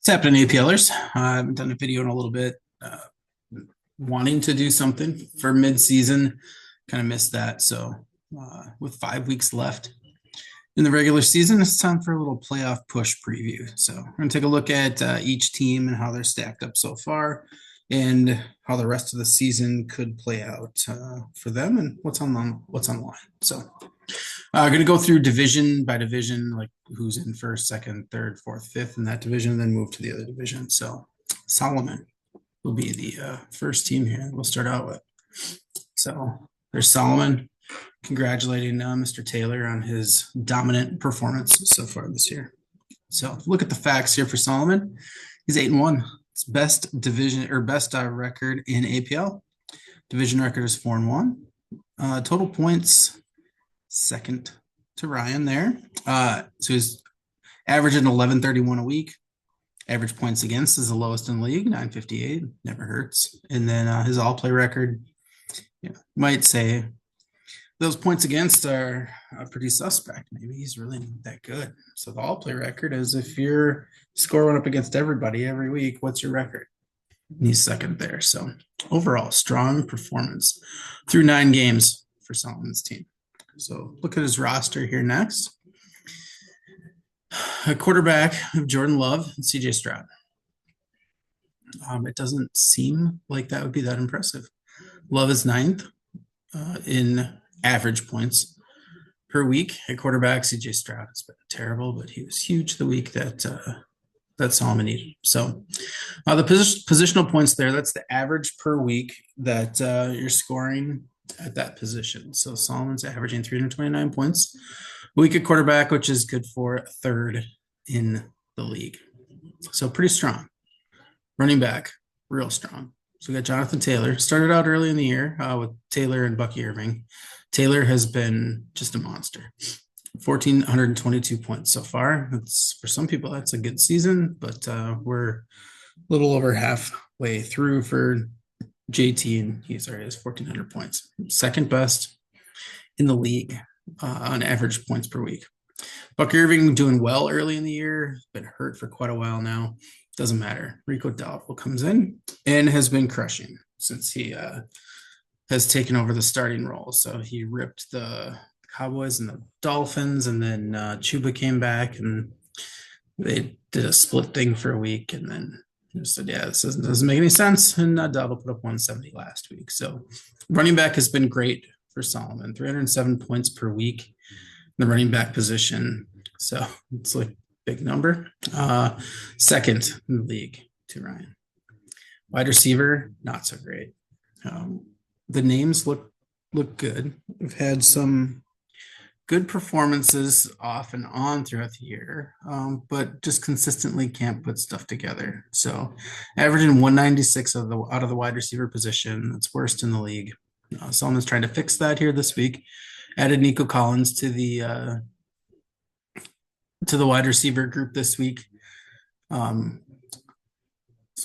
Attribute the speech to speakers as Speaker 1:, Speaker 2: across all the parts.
Speaker 1: What's happening, APLers? I haven't done a video in a little bit. Wanting to do something for mid-season, kind of missed that. So, with 5 weeks left in the regular season, it's time for a little playoff push preview. So, we're going to take a look at each team and how they're stacked up so far, and how the rest of the season could play out for them, and what's on the line. So, going to go through division by division, like who's in first, second, third, fourth, fifth in that division, and then move to the other division. So Solomon will be the first team here we'll start out with. So there's Solomon, congratulating Mr. Taylor on his dominant performance so far this year. So look at the facts here for Solomon. He's 8-1. It's best division or best record in APL. Division record is 4-1. Total points, second to Ryan there. So he's averaging 1131 a week. Average points against is the lowest in the league, 958. Never hurts. And then his all-play record, might say those points against are pretty suspect. Maybe he's really not that good. So the all-play record is if you're scoring up against everybody every week, what's your record? And he's second there. So overall, strong performance through 9 games for Solomon's team. So look at his roster here next. A quarterback of Jordan Love and CJ Stroud. It doesn't seem like that would be that impressive. Love is 9th in average points per week at quarterback. CJ Stroud has been terrible, but he was huge the week that Solomon needed. So the positional points there, that's the average per week that you're scoring at that position. So Solomon's averaging 329 points a week at quarterback, which is good for third in the league. So pretty strong. Running back, real strong. So we got Jonathan Taylor. Started out early in the year with Taylor and Bucky Irving. Taylor has been just a monster. 1,422 points so far. That's, for some people, that's a good season, but we're a little over halfway through for JT, and he's already has 1,400 points. Second best in the league on average points per week. Buck Irving doing well early in the year, been hurt for quite a while now. Doesn't matter. Rico Doubtful comes in and has been crushing since he has taken over the starting role. So he ripped the Cowboys and the Dolphins, and then Chuba came back and they did a split thing for a week, and then said, yeah, this doesn't make any sense. And Doubtful put up 170 last week. So running back has been great for Solomon, 307 points per week in the running back position. So it's like a big number. Second in the league to Ryan. Wide receiver, not so great. The names look good. We've had some good performances off and on throughout the year, but just consistently can't put stuff together. So averaging 196 out of the wide receiver position, that's worst in the league. Solomon's trying to fix that here this week. Added Nico Collins to the wide receiver group this week. So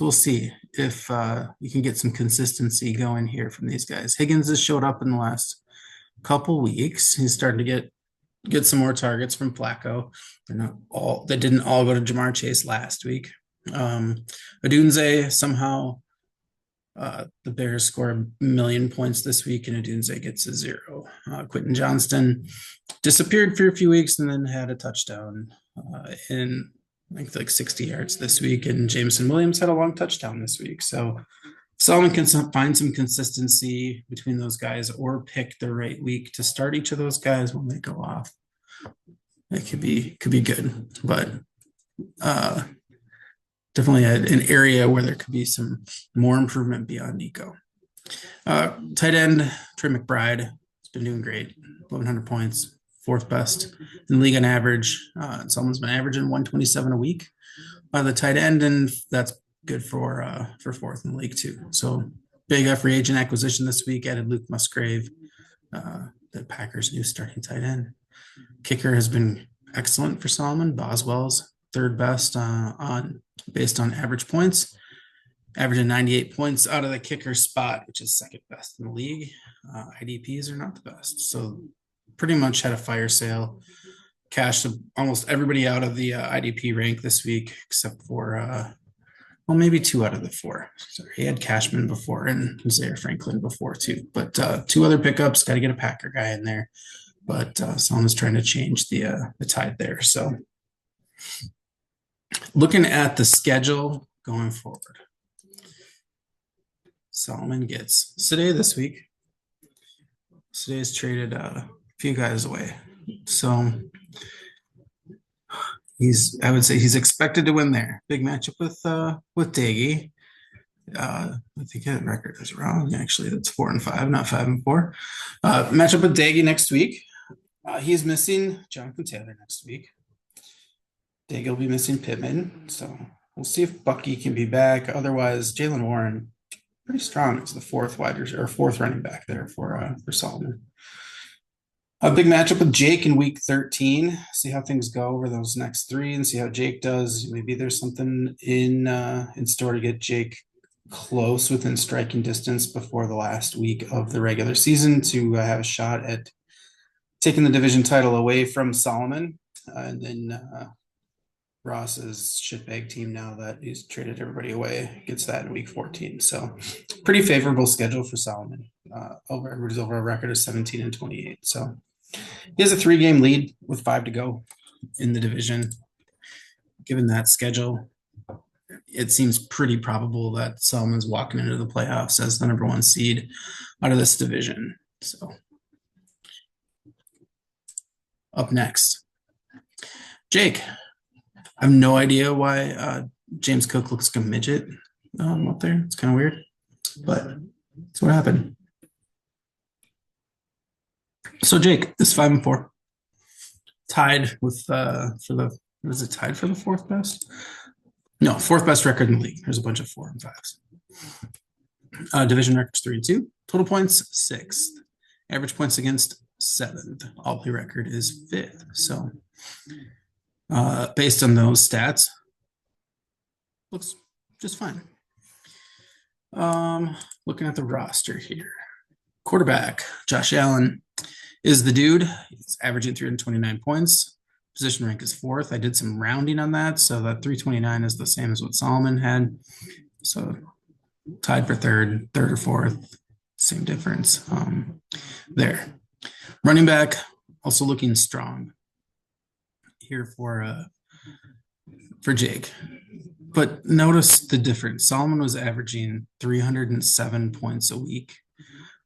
Speaker 1: we'll see if you can get some consistency going here from these guys. Higgins has showed up in the last couple weeks. He's starting to get some more targets from Flacco. They didn't all go to Jamar Chase last week. Odunze, somehow the Bears score 1 million points this week, and Odunze gets a 0. Quentin Johnston disappeared for a few weeks and then had a touchdown in I think like 60 yards this week, and Jameson Williams had a long touchdown this week. So Solomon can find some consistency between those guys, or pick the right week to start each of those guys when they go off. It could be good, but definitely an area where there could be some more improvement beyond Nico. Tight end, Trey McBride has been doing great. 1,100 points, 4th best in the league on average. Solomon's been averaging 127 a week by the tight end, and that's good for 4th in the league too. So big free agent acquisition this week, added Luke Musgrave, the Packers' new starting tight end. Kicker has been excellent for Solomon. Boswell's 3rd best based on average points, averaging 98 points out of the kicker spot, which is 2nd best in the league. IDPs are not the best. So pretty much had a fire sale cashed almost everybody out of the IDP rank this week, except for well, maybe 2 out of the 4. So he had Cashman before and Zaire Franklin before too. But 2 other pickups, got to get a Packer guy in there. But someone's trying to change the tide there. So looking at the schedule going forward, Solomon gets Sade this week. Sade's traded a few guys away. So I would say he's expected to win there. Big matchup with Daggy. I think that record is wrong. Actually, that's 4-5, not 5-4. Matchup with Daggy next week. He's missing Jonathan Taylor next week. Daggy will be missing Pittman. So we'll see if Bucky can be back. Otherwise, Jalen Warren, pretty strong. It's the fourth running back there for Solomon. A big matchup with Jake in week 13. See how things go over those next 3 and see how Jake does. Maybe there's something in store to get Jake close within striking distance before the last week of the regular season to have a shot at taking the division title away from Solomon. And then Ross's shitbag team, now that he's traded everybody away, gets that in week 14. So pretty favorable schedule for Solomon. Everybody's over a record of 17-28. So he has a 3-game lead with 5 to go in the division. Given that schedule, it seems pretty probable that Solomon's walking into the playoffs as the number 1 seed out of this division. So up next, Jake. I have no idea why James Cook looks like a midget up there. It's kind of weird, but that's what happened. So Jake is 5-4, tied with tied for the 4th best? No, 4th best record in the league. There's a bunch of 4 and 5s. Division records 3-2. Total points 6th. Average points against 7th. All play record is 5th. So based on those stats, looks just fine. Looking at the roster here, quarterback Josh Allen is the dude. He's averaging 329 points. Position rank is 4th. I did some rounding on that, so that 329 is the same as what Solomon had. So tied for 3rd or 4th, same difference there. Running back also looking strong here for Jake. But notice the difference. Solomon was averaging 307 points a week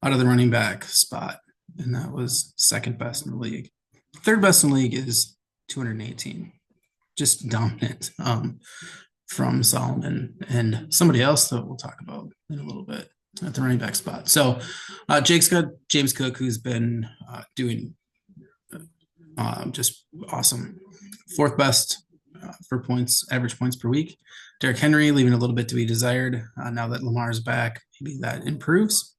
Speaker 1: out of the running back spot, and that was 2nd best in the league. 3rd best in the league is 218. Just dominant from Solomon and somebody else that we'll talk about in a little bit at the running back spot. So Jake's got James Cook, who's been doing just awesome. 4th best for points, average points per week. Derrick Henry leaving a little bit to be desired. Now that Lamar's back, maybe that improves.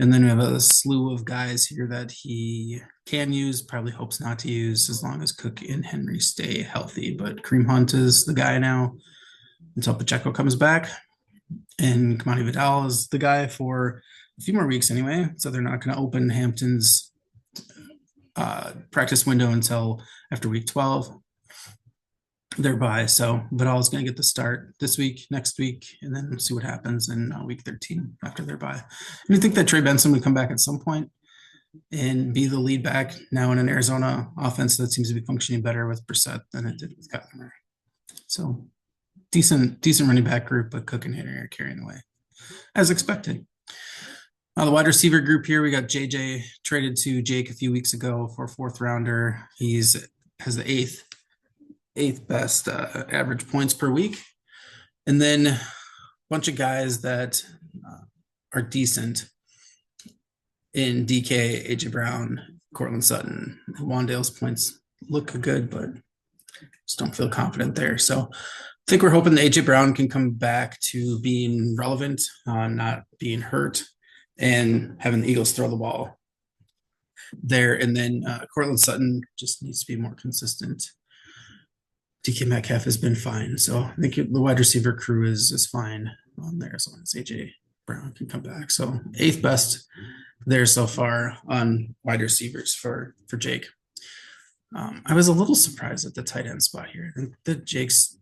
Speaker 1: And then we have a slew of guys here that he can use, probably hopes not to use as long as Cook and Henry stay healthy. But Kareem Hunt is the guy now until Pacheco comes back. And Kamani Vidal is the guy for a few more weeks anyway. So they're not going to open Hampton's practice window until after week 12. They're bye. So Vidal is going to get the start this week, next week, and then see what happens in week 13 after their bye. And I think that Trey Benson would come back at some point and be the lead back now in an Arizona offense that seems to be functioning better with Brissett than it did with Kyler Murray. So decent running back group, but Cook and Henry are carrying the way as expected. The wide receiver group here, we got JJ traded to Jake a few weeks ago for a 4th rounder. Has the 8th best average points per week. And then a bunch of guys that are decent in DK, AJ Brown, Cortland Sutton. Wandale's points look good, but just don't feel confident there. So I think we're hoping that AJ Brown can come back to being relevant, not being hurt, and having the Eagles throw the ball there. And then Cortland Sutton just needs to be more consistent. DK Metcalf has been fine. So I think the wide receiver crew is fine on there as long as AJ Brown can come back. So 8th best there so far on wide receivers for Jake. I was a little surprised at the tight end spot here. I think that Jake's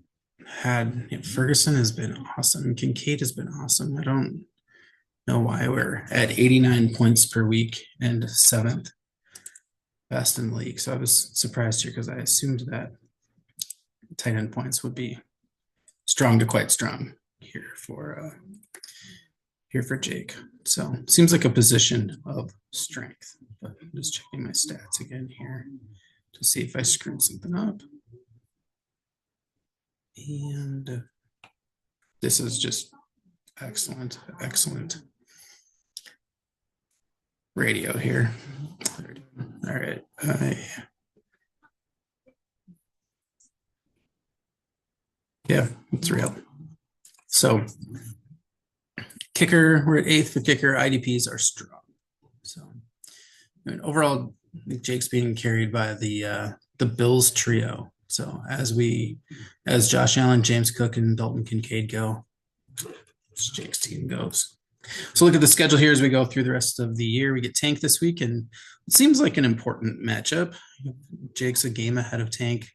Speaker 1: had Ferguson has been awesome. Kincaid has been awesome. I don't know why we're at 89 points per week and seventh best in the league. So I was surprised here because I assumed that tight end points would be strong to quite strong here for Jake. So seems like a position of strength. But I'm just checking my stats again here to see if I screwed something up. And this is just excellent, excellent radio here. All right. Yeah, it's real. So kicker, we're at eighth for kicker. IDPs are strong. So overall, Jake's being carried by the Bills trio. So as Josh Allen, James Cook, and Dalton Kincaid go, Jake's team goes. So look at the schedule here as we go through the rest of the year. We get Tank this week, and it seems like an important matchup. Jake's a game ahead of Tank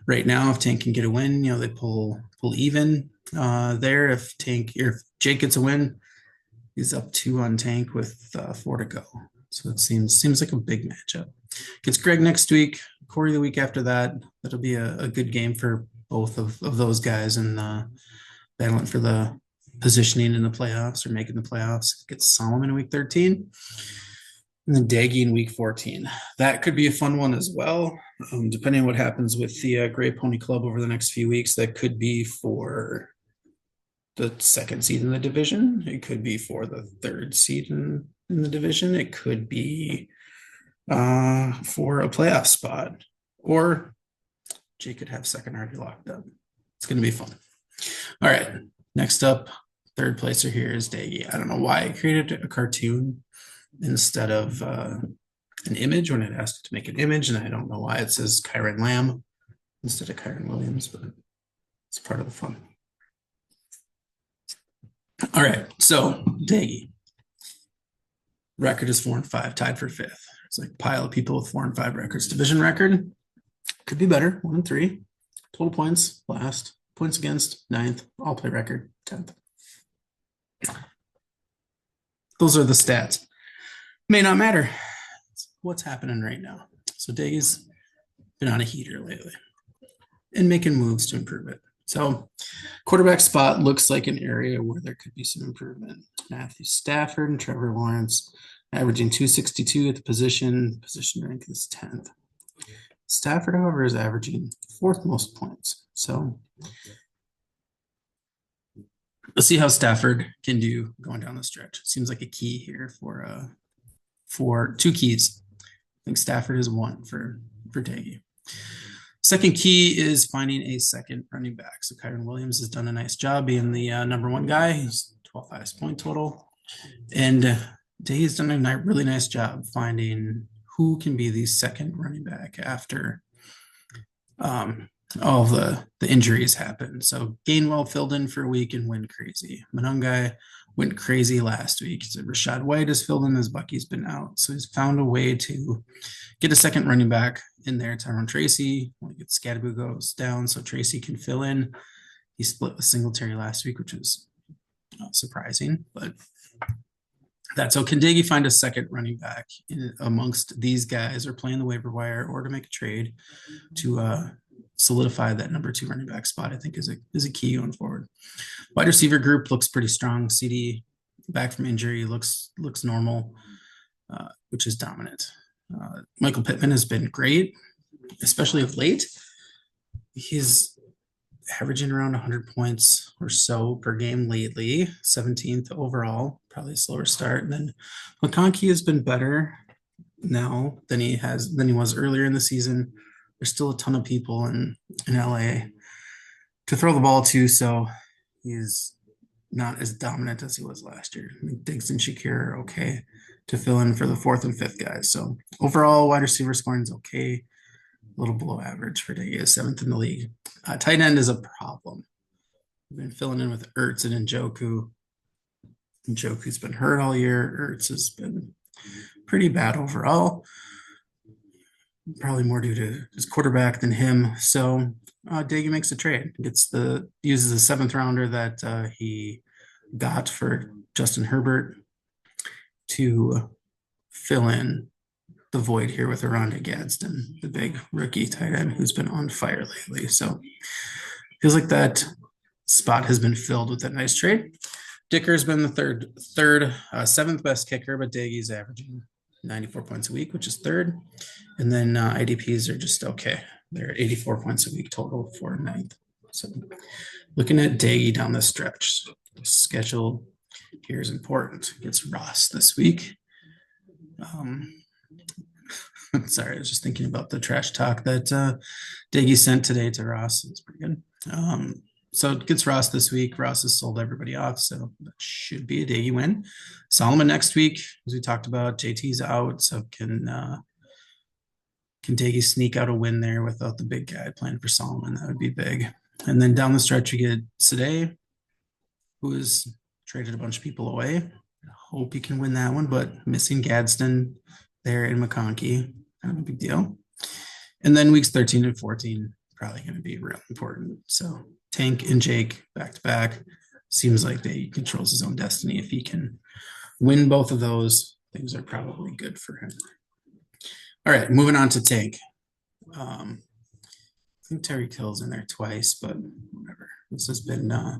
Speaker 1: right now. If Tank can get a win, they pull even there. If Jake gets a win, he's up 2 on Tank with 4 to go. So it seems like a big matchup. Gets Greg next week, Corey the week after that. That'll be a good game for both of those guys and battling for the positioning in the playoffs or making the playoffs. Gets Solomon in week 13. And then Daggy in week 14. That could be a fun one as well. Depending on what happens with the Gray Pony Club over the next few weeks, that could be for the second seed in the division. It could be for the third seed in the division. It could be for a playoff spot, or Jake could have second already locked up. It's going to be fun. All right. Next up, third placer here is Daggy. I don't know why I created a cartoon instead of an image when it asked to make an image, and I don't know why it says Kyron Lamb instead of Kyron Williams, but it's part of the fun. All right, so Daggy. Record is 4-5, tied for fifth. It's like a pile of people with 4-5 records. Division record could be better, 1-3. Total points, last. Points against, 9th. All play record, 10th. Those are the stats. May not matter. It's what's happening right now. So Daggy's been on a heater lately and making moves to improve it. So quarterback spot looks like an area where there could be some improvement. Matthew Stafford and Trevor Lawrence averaging 262 at the position rank is 10th. Stafford, however, is averaging 4th most points. So let's see how Stafford can do going down the stretch. Seems like a key here for 2 keys. I think Stafford is 1 for Daggy. Second key is finding a second running back. So Kyron Williams has done a nice job being the number 1 guy. He's 12th highest point total. And Daggy's done a really nice job finding who can be the second running back after all the injuries happened. So Gainwell filled in for a week and went crazy. Monungai went crazy last week. So Rashad White has filled in as Bucky's been out. So he's found a way to get a second running back in there. Tyrone Tracy, when Scadaboo goes down, so Tracy can fill in. He split with Singletary last week, which was surprising, but that's so. Can Daggy find a second running back amongst these guys, or playing the waiver wire, or to make a trade to solidify that number 2 running back spot? I think is a key going forward. Wide receiver group looks pretty strong. CD back from injury looks normal, which is dominant. Michael Pittman has been great, especially of late. He's averaging around 100 points or so per game lately, 17th overall, probably a slower start. And then McConkey has been better now than he was earlier in the season. There's still a ton of people in LA to throw the ball to, so he's not as dominant as he was last year. I mean, Diggs and Shakir are okay to fill in for the 4th and 5th guys. So overall, wide receiver scoring is okay. A little below average for Daggy, 7th in the league. Tight end is a problem. We've been filling in with Ertz and Njoku. Njoku's been hurt all year. Ertz has been pretty bad overall. probably more due to his quarterback than him. So Daggy makes a trade, uses a seventh rounder that he got for Justin Herbert to fill in the void here with Aranda Gadsden, the big rookie tight end who's been on fire lately. So feels like that spot has been filled with that nice trade. Dicker's been the seventh best kicker, but Daggy's averaging 94 points a week, which is third. And then IDPs are just okay. They're at 84 points a week total for ninth. So looking at Daggy down the stretch, the schedule here is important. It's Ross this week. Sorry, I was just thinking about the trash talk that Daggy sent today to Ross. It's pretty good. So it gets Ross this week. Ross has sold everybody off, so that should be a Daggy win. Solomon next week, as we talked about. JT's out, so can Daggy sneak out a win there without the big guy playing for Solomon? That would be big. And then down the stretch, we get Sade, who has traded a bunch of people away. I hope he can win that one, but missing Gadsden there in McConkey, kind of a big deal. And then weeks 13 and 14, probably going to be real important. So Tank and Jake back to back. Seems like he controls his own destiny. If he can win both of those, things are probably good for him. All right, moving on to Tank. I think Terry Kill's in there twice, but whatever. This has been a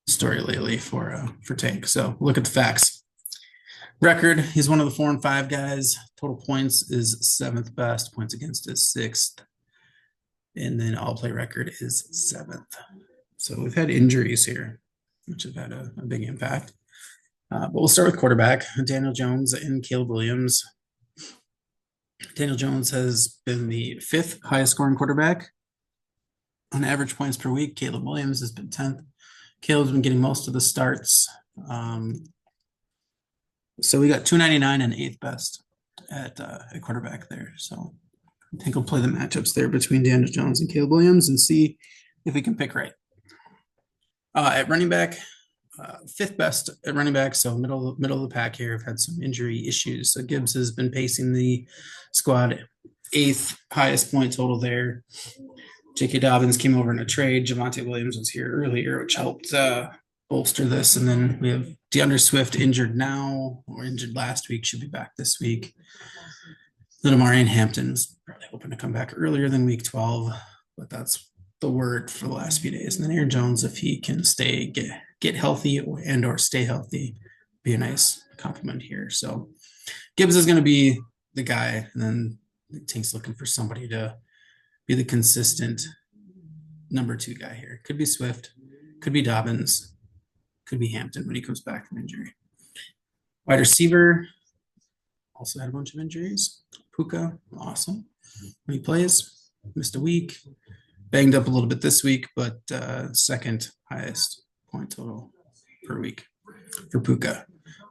Speaker 1: story lately for Tank. So look at the facts. Record, he's one of the 4 and 5 guys. Total points is 7th best. Points against is 6th. And then all play record is 7th. So we've had injuries here, which have had a big impact. But we'll start with quarterback, Daniel Jones and Caleb Williams. Daniel Jones has been the 5th highest scoring quarterback on average points per week. Caleb Williams has been 10th. Caleb's been getting most of the starts. So we got 299 and 8th best at quarterback there. So I think we'll play the matchups there between Daniel Jones and Caleb Williams and see if we can pick right. At running back, 5th best at running back, so middle of the pack here. I've had some injury issues. So Gibbs has been pacing the squad, 8th highest point total there. J.K. Dobbins came over in a trade. Javonte Williams was here earlier, which helped bolster this. And then we have DeAndre Swift injured now, or injured last week, should be back this week. Then Amari Hampton's probably hoping to come back earlier than week 12, but that's the word for the last few days. And then Aaron Jones, if he can get healthy and or stay healthy, be a nice compliment here. So Gibbs is going to be the guy, and then Tank's looking for somebody to be the consistent number 2 guy here. Could be Swift, could be Dobbins, could be Hampton when he comes back from injury. Wide receiver also had a bunch of injuries. Puka, awesome. When he plays, missed a week, banged up a little bit this week, but 2nd highest point total per week for Puka.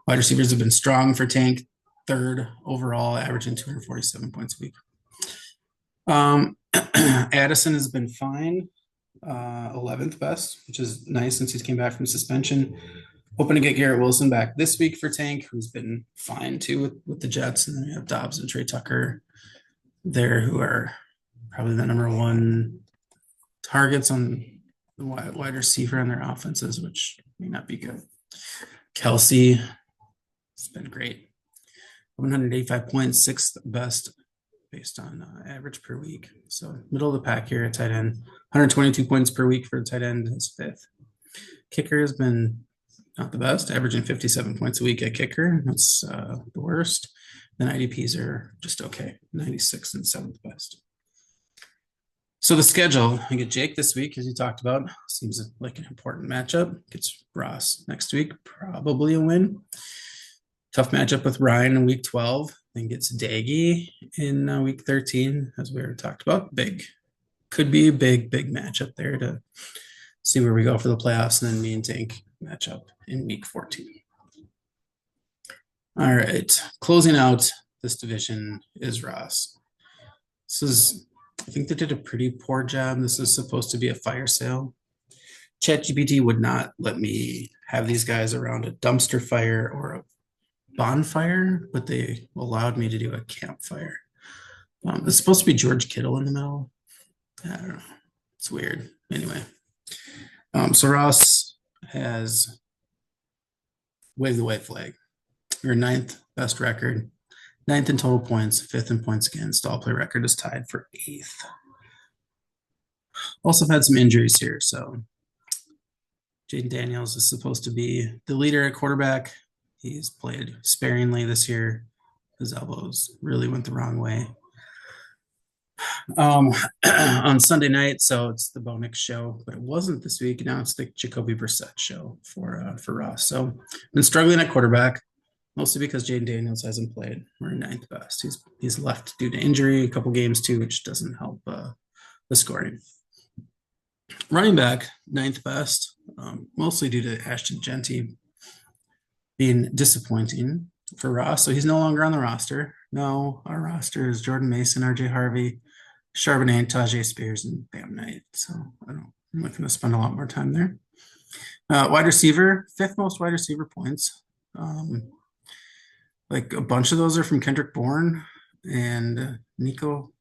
Speaker 1: Wide receivers have been strong for Tank, 3rd overall, averaging 247 points a week. Addison has been fine, 11th best, which is nice since he came back from suspension. Hoping to get Garrett Wilson back this week for Tank, who's been fine too with the Jets. And then we have Dobbs and Trey Tucker there, who are probably the number 1 targets on the wide receiver on their offenses, which may not be good. Kelsey, it's been great. 185 points, 6th best based on average per week. So middle of the pack here at tight end. 122 points per week for tight end is 5th. Kicker has been not the best, averaging 57 points a week at kicker. That's the worst. Then IDPs are just okay, 96th and 7th best. So the schedule, I get Jake this week, as you talked about. Seems like an important matchup. Gets Ross next week, probably a win. Tough matchup with Ryan in week 12. Then gets Daggy in week 13, as we already talked about. Big. Could be a big matchup there to see where we go for the playoffs. And then me and Tank matchup in week 14. All right. Closing out this division is Ross. I think they did a pretty poor job. This is supposed to be a fire sale. ChatGPT would not let me have these guys around a dumpster fire or a bonfire, but they allowed me to do a campfire. It's supposed to be George Kittle in the middle. I don't know. It's weird. Anyway, so Ross has waved the white flag. Your ninth best record, ninth in total points, fifth in points against. All play record is tied for eighth. Also had some injuries here, so Jaden Daniels is supposed to be the leader at quarterback. He's played sparingly this year. His elbows really went the wrong way. On Sunday night, so it's the Bo Nix show, but it wasn't this week. Now it's the Jacoby Brissett show for Ross. So been struggling at quarterback, mostly because Jaden Daniels hasn't played. We're ninth best. He's left due to injury, a couple games too, which doesn't help the scoring. Running back, ninth best, mostly due to Ashton Genty being disappointing for Ross. So he's no longer on the roster. No, our roster is Jordan Mason, RJ Harvey, Charbonnet, Tajay Spears, and Bam Knight. So I'm not going to spend a lot more time there. Wide receiver, fifth most wide receiver points. Like a bunch of those are from Kendrick Bourne and Nico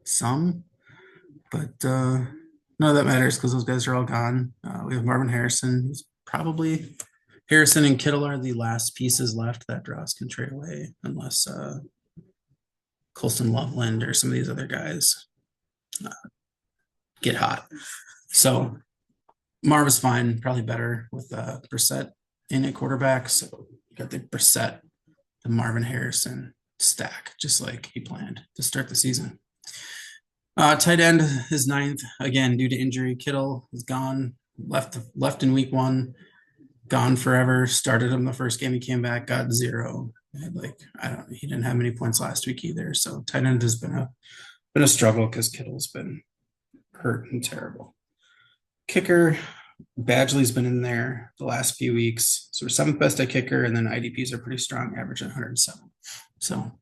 Speaker 1: some, but none of that matters because those guys are all gone. We have Marvin Harrison, who's probably Harrison and Kittle are the last pieces left that Ross can trade away, unless Colston Loveland or some of these other guys get hot. So Marv is fine, probably better with Brissett in at quarterback. So you got the Brissett, the Marvin Harrison stack, just like he planned to start the season. Tight end is ninth, again, due to injury. Kittle is gone, left in week one, gone forever. Started him the first game he came back, got 0. He didn't have many points last week either. So tight end has been a struggle because Kittle's been hurt and terrible. Kicker, Badgley's been in there the last few weeks. So we're seventh best at kicker, and then IDPs are pretty strong, averaging 107. So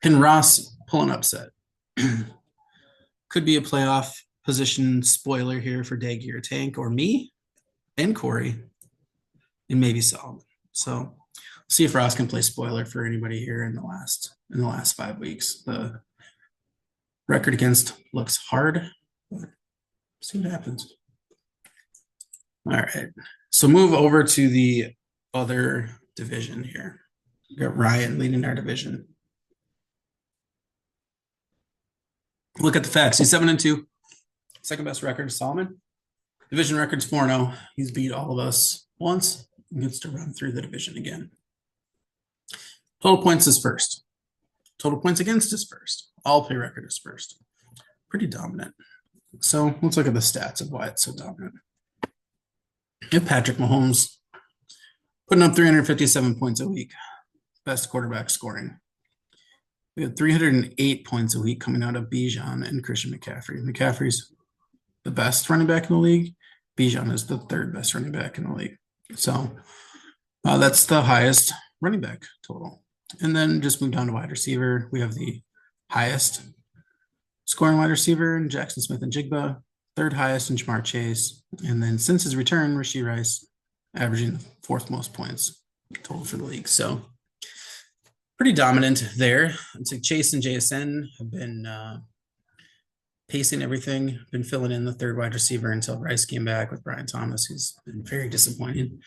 Speaker 1: can Ross pull an upset? Could be a playoff position spoiler here for Daggy or Tank or me and Corey and maybe Solomon. So see if Ross can play spoiler for anybody here in the last 5 weeks. The record against looks hard, but see what happens. All right. So move over to the other division here. We got Ryan leading our division. Look at the facts. He's 7-2. Second best record is Solomon. Division record's 4-0. He's beat all of us once. He gets to run through the division again. Total points is first. Total points against is first. All play record is first. Pretty dominant. So let's look at the stats of why it's so dominant. You have Patrick Mahomes putting up 357 points a week. Best quarterback scoring. We have 308 points a week coming out of Bijan and Christian McCaffrey. McCaffrey's the best running back in the league. Bijan is the third best running back in the league. So that's the highest running back total. And then just move down to wide receiver. We have the highest scoring wide receiver in Jackson Smith and Jigba, third highest in Jamar Chase. And then since his return, Rashee Rice averaging the fourth most points total for the league. So pretty dominant there. It's like Chase and JSN have been pacing everything, been filling in the third wide receiver until Rice came back with Brian Thomas, who's been very disappointing.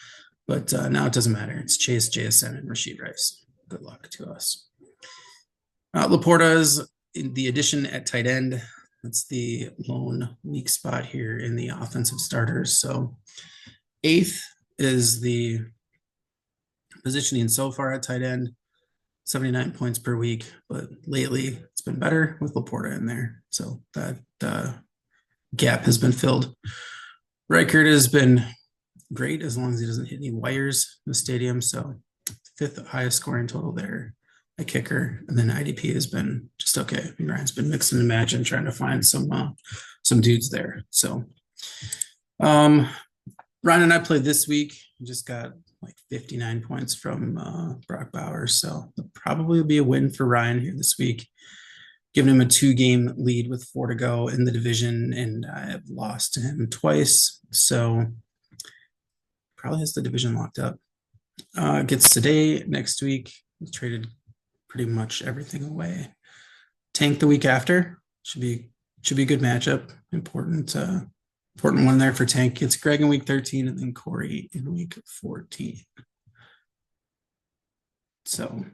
Speaker 1: But now it doesn't matter. It's Chase, JSN, and Rashee Rice. Good luck to us. Laporta is the addition at tight end. That's the lone weak spot here in the offensive starters. So eighth is the positioning so far at tight end. 79 points per week, but lately it's been better with Laporta in there. So that gap has been filled. Reichert has been great as long as he doesn't hit any wires in the stadium. So fifth highest scoring total there, a kicker. And then IDP has been just okay. Ryan's been mixing and matching, trying to find some dudes there. So Ryan and I played this week. We just got like 59 points from Brock Bowers. So it'll probably be a win for Ryan here this week, giving him a 2-game lead with 4 to go in the division. And I have lost to him twice. So probably has the division locked up. Gets today next week. He's traded pretty much everything away. Tank the week after should be a good matchup. Important one there for Tank. It's Greg in week 13 and then Corey in week 14. So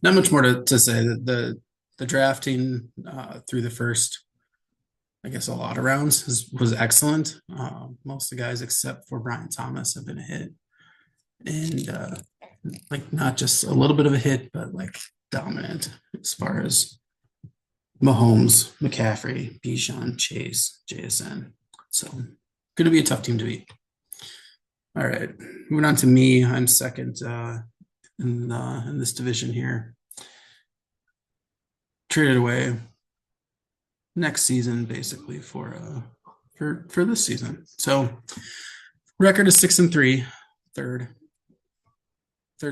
Speaker 1: not much more to say. The drafting through the first, I guess, a lot of rounds was excellent. Most of the guys except for Brian Thomas have been a hit, and like not just a little bit of a hit, but like dominant as far as Mahomes, McCaffrey, Bijan, Chase, JSN. So going to be a tough team to beat. All right, moving on to me. I'm second in this division here. Traded away next season basically for this season. So record is 6-3, third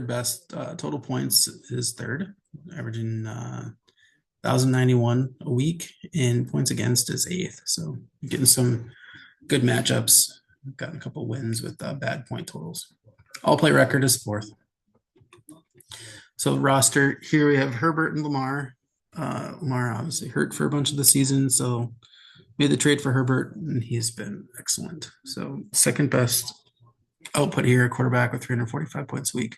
Speaker 1: best. Total points is third, averaging 1,091 a week, and points against is eighth. So getting some good matchups. Gotten a couple wins with bad point totals. All play record is fourth. So roster here we have Herbert and Lamar. Lamar obviously hurt for a bunch of the season, so made the trade for Herbert, and he's been excellent. So second best output here, a quarterback with 345 points a week.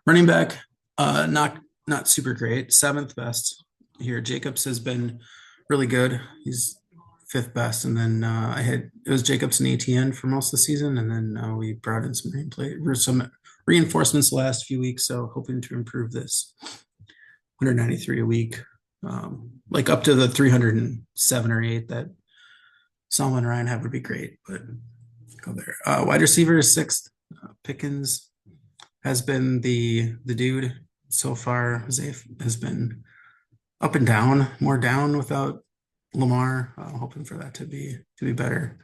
Speaker 1: Running back, not super great. Seventh best here. Jacobs has been really good. He's fifth best, and then it was Jacobs and ATN for most of the season, and then we brought in some reinforcements the last few weeks, so hoping to improve this. 193 a week, like up to the 307 or 8 that Solomon and Ryan have would be great, but go there. Wide receiver is sixth. Pickens has been the dude so far. Zayf has been up and down, more down without Lamar. Hoping for that to be better.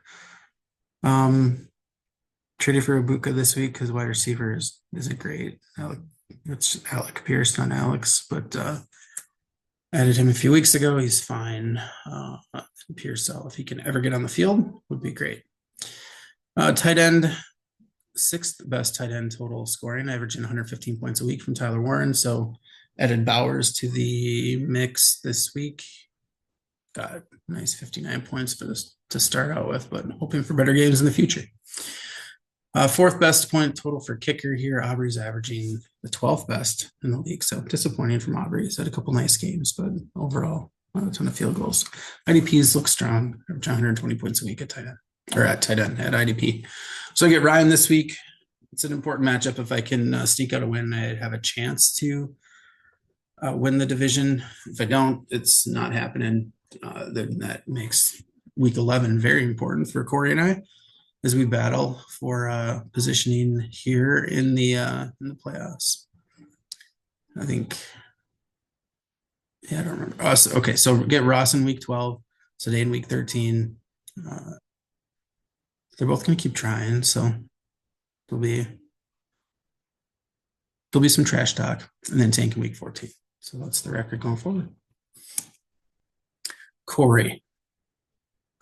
Speaker 1: Traded for Ibuka this week because wide receivers isn't great. It's Alec Pierce, not Alex, but added him a few weeks ago. He's fine. Pierce, if he can ever get on the field, would be great. Tight end, sixth best tight end total scoring, averaging 115 points a week from Tyler Warren. So added Bowers to the mix this week. Got a nice 59 points for this to start out with, but hoping for better games in the future. Fourth best point total for kicker here. Aubrey's averaging the 12th best in the league. So disappointing from Aubrey. He's had a couple nice games, but overall, not a ton of field goals. IDPs look strong. Average 120 points a week at tight end, or at tight end at IDP. So I get Ryan this week. It's an important matchup. If I can sneak out a win, I have a chance to win the division. If I don't, it's not happening. Then that makes week 11 very important for Corey and I as we battle for positioning here in the playoffs. I think, I don't remember. Okay, so get Ross in week 12, Sade in week 13. They're both going to keep trying, so there'll be some trash talk, and then Tank in week 14. So that's the record going forward. Corey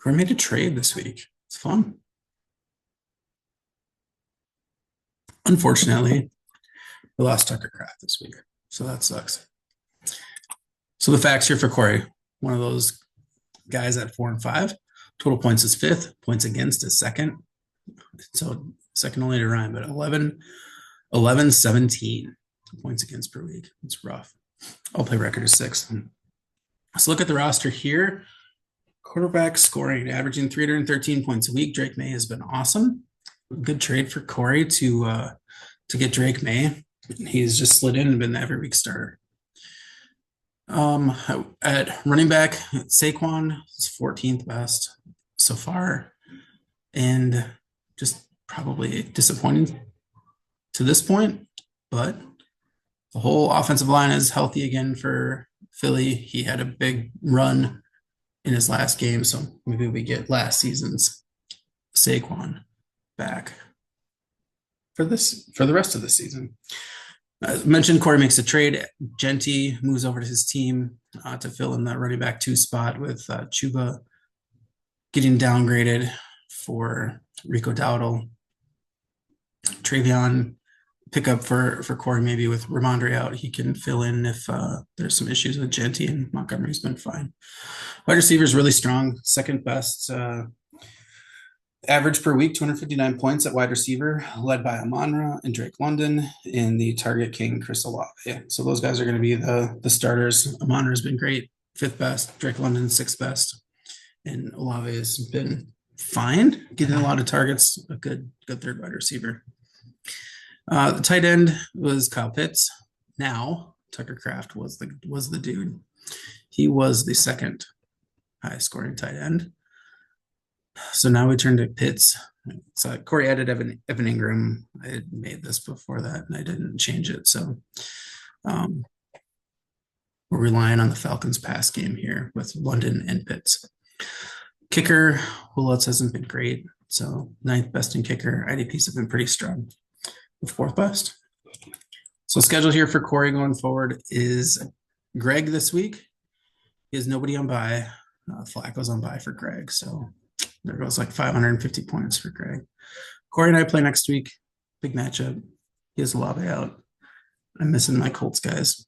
Speaker 1: made a trade this week. It's fun. Unfortunately, we lost Tucker Kraft this week, so that sucks. So the facts here for Corey: one of those guys at 4 and 5. Total points is fifth. Points against is second. So second only to Ryan, but 17 points against per week. It's rough. All play record is sixth. Let's look at the roster here. Quarterback scoring, averaging 313 points a week. Drake May has been awesome. Good trade for Corey to get Drake May. He's just slid in and been the every week starter. At running back, Saquon is 14th best so far, and just probably disappointing to this point. But the whole offensive line is healthy again for Philly. He had a big run in his last game, so maybe we get last season's Saquon back for the rest of the season. As mentioned, Corey makes a trade. Genty moves over to his team to fill in that running back 2 spot with Chuba getting downgraded for Rico Dowdle. Travion pickup for Corey, maybe with Ramondre out. He can fill in if there's some issues with Genty, and Montgomery's been fine. Wide receivers really strong, second best average per week, 259 points at wide receiver, led by Amon-Ra and Drake London, and the target king, Chris Olave. So those guys are going to be the starters. Amon-Ra has been great, fifth best. Drake London, sixth best. And Olave has been fine, getting a lot of targets, a good third wide receiver. The tight end was Kyle Pitts. Now Tucker Kraft was the dude. He was the second highest scoring tight end. So now we turn to Pitts. So Corey added Evan Ingram. I had made this before that and I didn't change it. So we're relying on the Falcons pass game here with London and Pitts. Kicker, Willetts hasn't been great. So ninth best in kicker. IDPs have been pretty strong with fourth best. So schedule here for Corey going forward is Greg this week. He has nobody on bye. Flacco's on bye for Greg. So there goes like 550 points for Greg. Corey and I play next week. Big matchup. He has Olave out. I'm missing my Colts guys.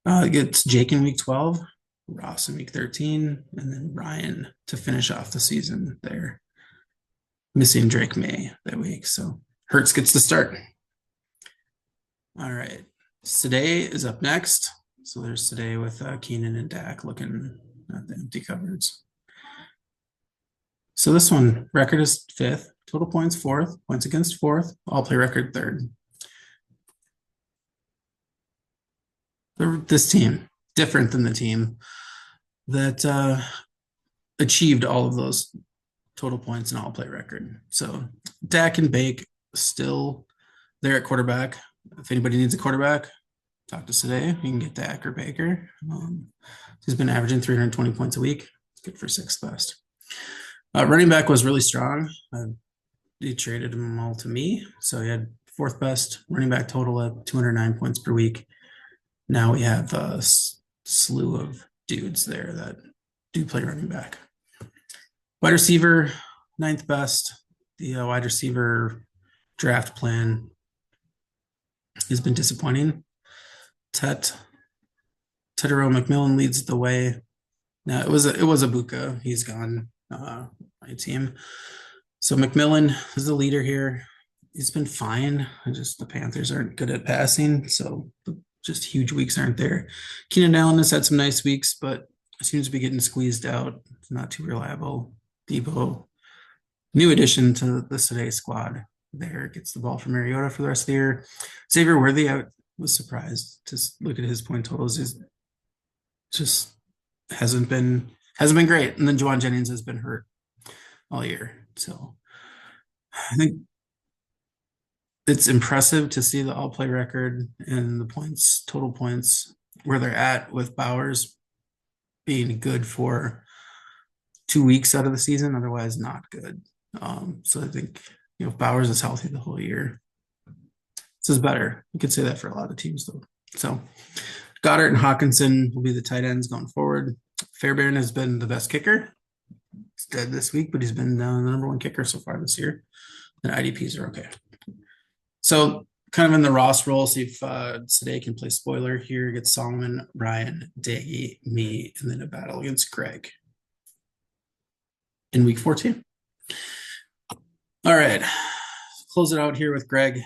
Speaker 1: Gets Jake in week 12, Ross in week 13, and then Ryan to finish off the season there. Missing Drake May that week. So Hurts gets to start. All right. Today is up next. So there's today with Keenan and Dak looking at the empty cupboards. So this one, record is fifth, total points fourth, points against fourth, all play record third. This team, different than the team that achieved all of those total points and all play record. So Dak and Bake still there at quarterback. If anybody needs a quarterback, talk to us today. You can get Dak or Baker. He's been averaging 320 points a week. Good for sixth best. Running back was really strong. He traded them all to me. So he had fourth best running back total at 209 points per week. Now we have a slew of dudes there that do play running back. Wide receiver, ninth best. The wide receiver draft plan has been disappointing. Tedero McMillan leads the way. Now it was Ibuka. He's gone. My team. So McMillan is the leader here. He's been fine. The Panthers aren't good at passing, so just huge weeks aren't there. Keenan Allen has had some nice weeks, but seems to be getting squeezed out. It's not too reliable. Debo, new addition to the today squad. There gets the ball from Mariota for the rest of the year. Xavier Worthy, I was surprised to look at his point totals. He's just hasn't been great. And then Juwan Jennings has been hurt all year. So I think it's impressive to see the all play record and the points, total points where they're at with Bowers being good for 2 weeks out of the season, otherwise not good. So I think, if Bowers is healthy the whole year, this is better. You could say that for a lot of teams though. So Goddard and Hawkinson will be the tight ends going forward. Fairbairn has been the best kicker. He's dead this week, but he's been the number one kicker so far this year. And IDPs are okay. So kind of in the Ross role, see if today can play spoiler here. Gets Solomon, Ryan, Daggy, me, and then a battle against Greg in week 14. All right. Close it out here with Greg.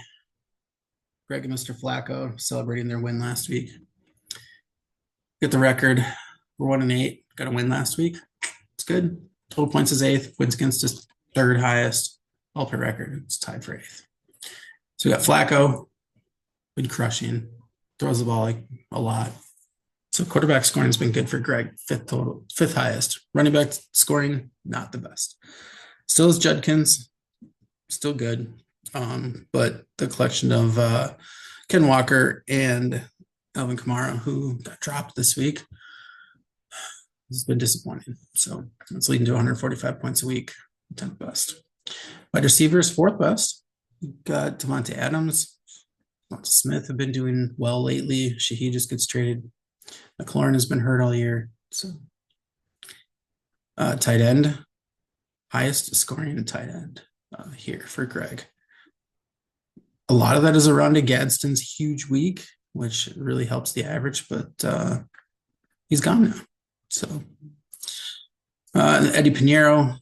Speaker 1: Greg and Mr. Flacco celebrating their win last week. Get the record. We're 1-8. Got a win last week. It's good. Total points is eighth. Wins against us third highest. All per record. It's tied for eighth. So we got Flacco. Been crushing. Throws the ball like a lot. So quarterback scoring has been good for Greg. Fifth highest. Running back scoring, not the best. Still is Judkins. Still good. But the collection of Ken Walker and Alvin Kamara, who got dropped this week, has been disappointing. So it's leading to 145 points a week, 10th best. Wide receivers, fourth best. You got Devontae Adams, Devonta Smith have been doing well lately. Shaheed just gets traded. McLaurin has been hurt all year. So tight end, highest scoring tight end here for Greg. a lot of that is around Gadsden's huge week, which really helps the average, but he's gone now. So Eddie Pinheiro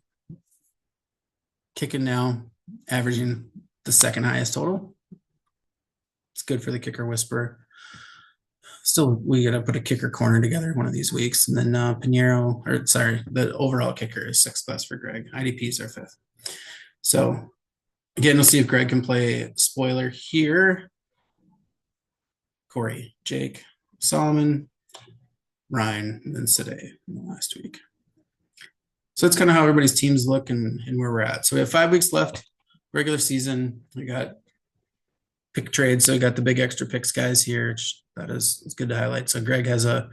Speaker 1: kicking now, averaging the second highest total. It's good for the kicker whisperer. Still, we gotta put a kicker corner together one of these weeks, and then Pinheiro, or sorry, the overall kicker is sixth best for Greg. IDPs are fifth. So again, we'll see if Greg can play spoiler here. Corey, Jake, Solomon, Ryan, and then Sade in the last week. So that's kind of how everybody's teams look and where we're at. So we have 5 weeks left, regular season. We got pick trades. So we got the big extra picks guys here. That is, it's good to highlight. So Greg has a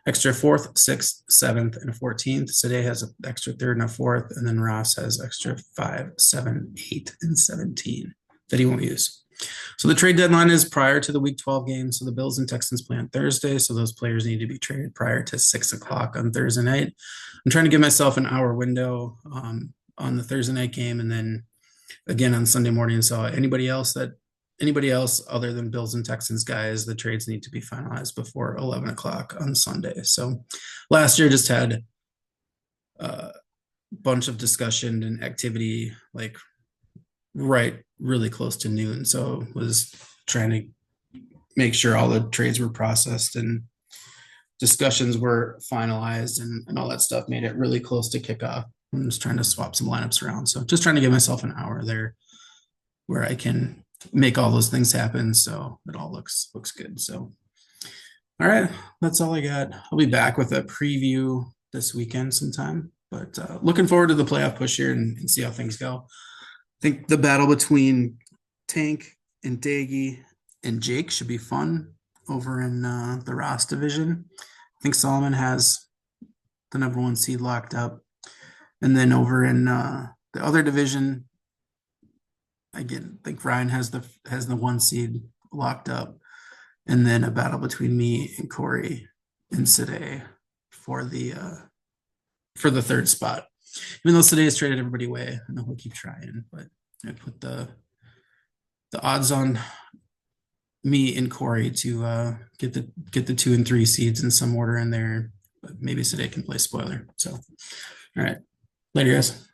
Speaker 1: extra 4th, 6th, 7th, and 14th. Sade has an extra 3rd and a 4th. And then Ross has extra 5, 7, 8, and 17 that he won't use. So the trade deadline is prior to the week 12 game. So the Bills and Texans play on Thursday. So those players need to be traded prior to 6 o'clock on Thursday night. I'm trying to give myself an hour window on the Thursday night game, and then again on Sunday morning. So anybody else other than Bills and Texans guys, the trades need to be finalized before 11 o'clock on Sunday. So last year just had a bunch of discussion and activity like right really close to noon. So was trying to make sure all the trades were processed and discussions were finalized and all that stuff made it really close to kickoff. I'm just trying to swap some lineups around. So just trying to give myself an hour there where I can make all those things happen. So it all looks good. So, all right, that's all I got. I'll be back with a preview this weekend sometime, but looking forward to the playoff push here and see how things go. I think the battle between Tank and Daggy and Jake should be fun over in the Ross division. I think Solomon has the number 1 seed locked up. And then over in the other division, again, I think Ryan has the 1 seed locked up. And then a battle between me and Corey and Sade for the 3rd spot. Even though Sade has traded everybody away, I know he'll keep trying, but I put the odds on me and Corey to get the 2 and 3 seeds in some order in there. But maybe Sade can play spoiler. So, all right, later, guys.